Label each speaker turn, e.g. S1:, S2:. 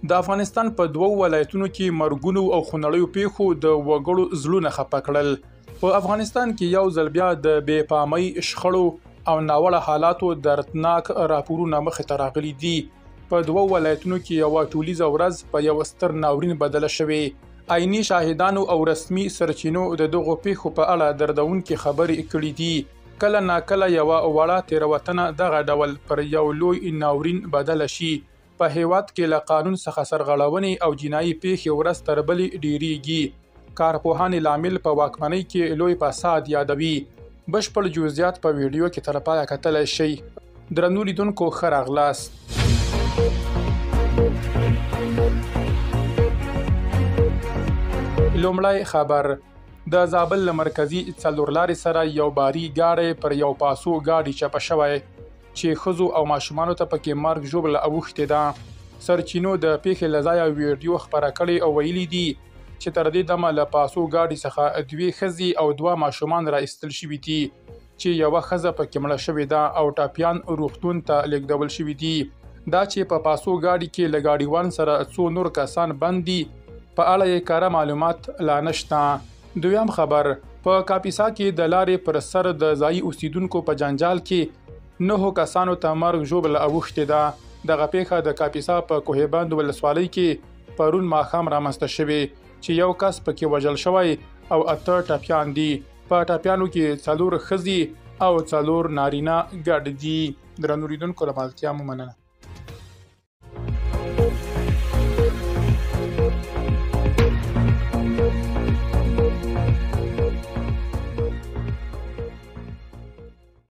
S1: د افغانستان په 2 ولایتونو کې مرګونو او خونړیو پیښو د وګړو زړونه خپه کړل. په افغانستان کې یو ځل بیا د بې پامۍ، شخړو او ناوړه حالاتو دردناک راپورونه مخې ته راغلي دي. په 2 ولایتونو کې یوه ټولیزه ورځ په یو ستر ناورین بدله شوې. عیني شاهدانو او رسمي سرچینو د دغو پیښو په اړه دردونکې خبرې کړي دي. کله ناکله یوه وړه تېروتنه دغه ډول پر یو لوی ناورین بدله شي. په هیواد کې له قانون څخه سرغړونې او جنایي پیښې ورځ تر بلې ډیریږي. کارپوهان لامل په واکمنۍ کې لوی فساد یادوي. بشپړ جزئیات په ویډیو کې تر پایه کتلی شئ. درنو لیدونکو ښه راغلاست. لومړی خبر: د زابل له مرکزي څلورلارې سره یو باري ګاډی پر یو پاسو ګاډي چپه شوی چې ښځو او ماشومانو ته پکې مرګ ژوبله اوښتې ده. سرچینو د پیښې له ځایه ویډیو خپره کړې او ویلي دي چې تر دې دمه له پاسو ګاډي څخه 2 ښځې او 2 ماشومان را ایستل شوي دي چې یوه ښځه پکې مړه شوې ده او ټاپیان روغتون ته لیږدول شوي دي. دا چې په پاسو ګاډي کې له ګاډیوان سره څو نور کسان بند دي په اړه یې کره معلومات لا نشته. دویم خبر: په کاپیسا کې د لارې پر سر د ځایي اوسیدونکو په جنجال کې 9 کسانو ته مرګ ژوبله اوښتې ده. دغه پیښه د کاپیسا په کوهبند ولسوالۍ کې پرون ماښام رامنځته شوې چې یو کس پکې وژل شوی او 8 ټپیان دي. په ټپیانو کې 4 ښځې او 4 نارینه ګډ دي. درنو لیدونکو له ملتیا مو مننه.